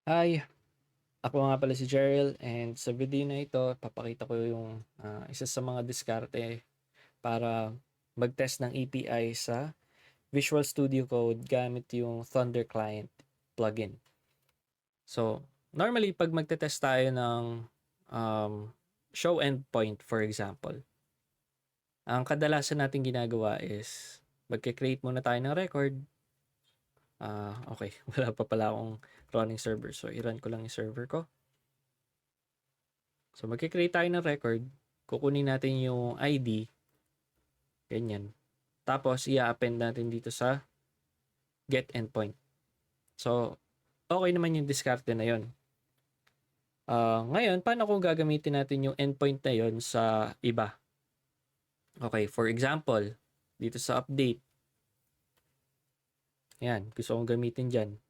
Hi, ako nga pala si Jerrell and sa video na ito, papakita ko yung isa sa mga diskarte para mag-test ng API sa Visual Studio Code gamit yung Thunder Client plugin. So, normally pag magte-test tayo ng um, show endpoint for example, ang kadalasan natin ginagawa is magke-create muna tayo ng record. Okay, wala pa pala akong running server. So, i-run ko lang yung server ko. So, magkikreate tayo ng record. Kukunin natin yung ID. Ganyan. Tapos, i-append natin dito sa get endpoint. So, okay naman yung diskarte na yon. Ngayon, paano kung gagamitin natin yung endpoint na yon sa iba? Okay, for example, dito sa update. Yan, gusto kong gamitin dyan.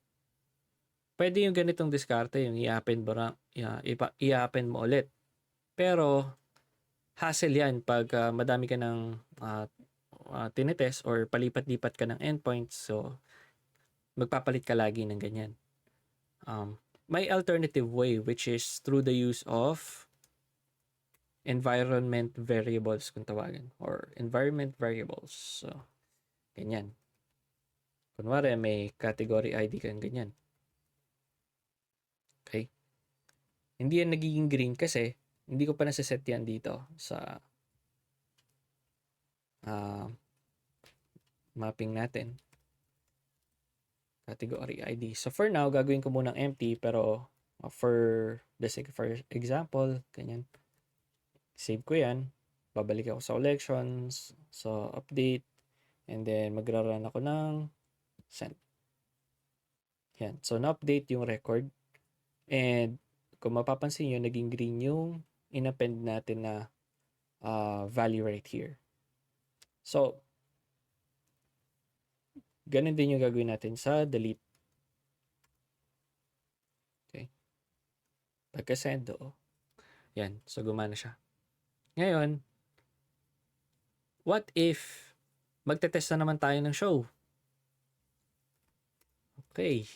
Pwede yung ganitong diskarte, yung i-append mo ulit. Pero, hassle yan pag madami ka ng tinetest or palipat-lipat ka ng endpoints. So, magpapalit ka lagi ng ganyan. May alternative way which is through the use of environment variables kung tawagan or environment variables. So, ganyan. Kunwari, may category ID kang ganyan. Okay? Hindi yan nagiging green kasi hindi ko pa nasa-set yan dito sa mapping natin. Category ID. So, for now, gagawin ko munang empty pero for the sake of example, ganyan. Save ko yan. Babalik ako sa collections, sa update, and then magra-run ako ng send. Yan. So, na-update yung record. And kung mapapansin nyo, naging green yung in-append natin na value right here. So, ganun din yung gagawin natin sa delete. Okay. Pagka-send, yan. So, gumana siya. Ngayon, what if magte-test na naman tayo ng show? Okay.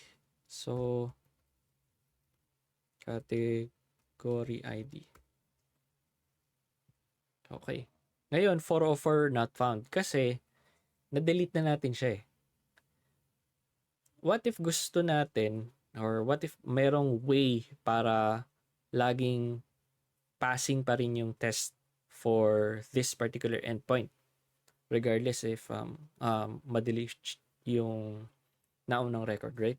So, category ID. Okay. Ngayon, 404 not found kasi na-delete na natin siya eh. What if gusto natin or what if merong way para laging passing pa rin yung test for this particular endpoint regardless if ma-delete yung naunang record, right?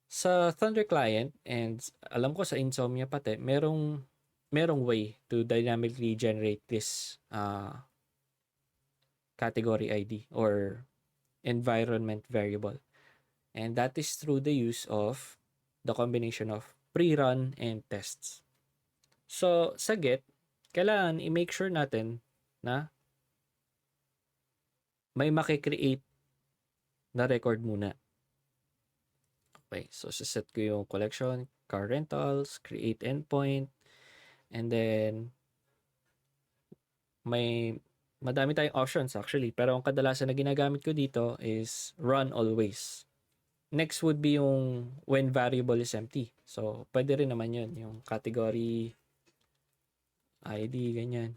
Sa Thunder Client and alam ko sa Insomnia pati, merong way to dynamically generate this category ID or environment variable. And that is through the use of the combination of pre-run and tests. So, sa get, kailangan i-make sure natin na may makikreate na record muna. Okay, so set ko yung collection, car rentals, create endpoint, and then madami tayong options actually, pero ang kadalasan na ginagamit ko dito is run always. Next would be yung when variable is empty. So, pwede rin naman yun, yung category ID, ganyan.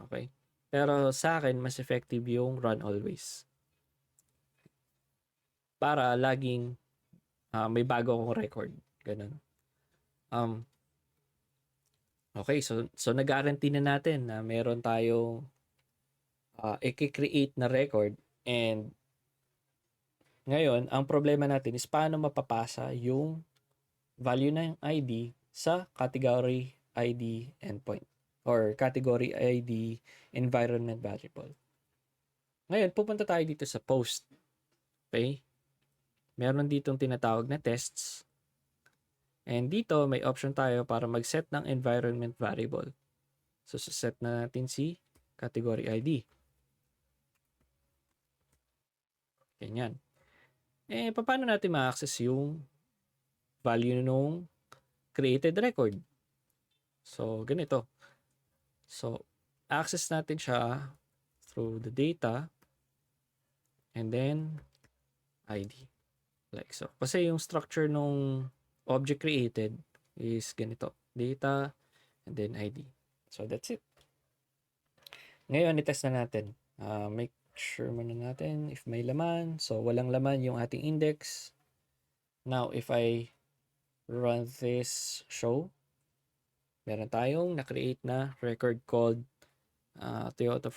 Okay. Pero sa akin, mas effective yung run always. Para laging may bago akong record. Ganun. Okay, so nag-guarantee na natin na meron tayong i-create na record and ngayon, ang problema natin is paano mapapasa yung value ng ID sa category ID endpoint or category ID environment variable. Ngayon, pupunta tayo dito sa post. Okay? Meron ditong tinatawag na tests. And dito, may option tayo para mag-set ng environment variable. So, set na natin si category ID. Ganyan. Paano natin ma-access yung value nung created record? So, ganito. So, access natin siya through the data and then ID. Like so. Kasi yung structure nung object created is ganito. Data, and then ID. So, that's it. Ngayon, i-test na natin. Make sure muna natin if may laman. So, walang laman yung ating index. Now, if I run this show, meron tayong na-create na record called Toyota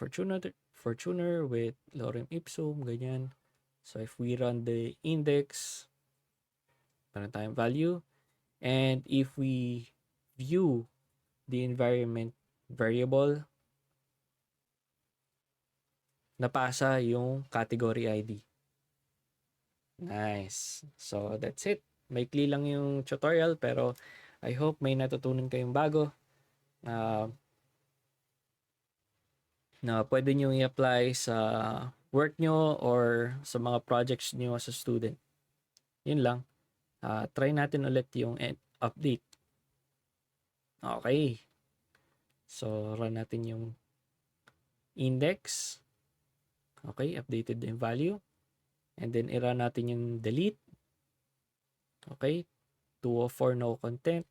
Fortuner with lorem ipsum, ganyan. So, if we run the index, meron tayong value. And if we view the environment variable, napasa yung category ID. Nice. So, that's it. Maikli lang yung tutorial pero I hope may natutunan kayong bago na pwede nyo i-apply sa work nyo or sa mga projects nyo as a student. Yun lang. Try natin ulit yung update. Okay. So, run natin yung index. Okay, updated yung value. And then, i-run natin yung delete. Okay, 204 no content.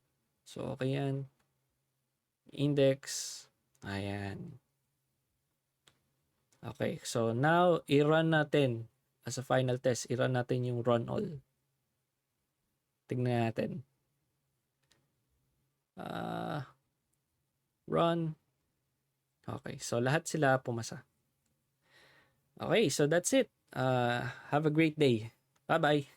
So, okay yan. Index. Ayan. Okay, so now, i-run natin as a final test. I-run natin yung run all. Tingnan natin. Run. Okay, so lahat sila pumasa. Okay, so that's it. Have a great day. Bye-bye.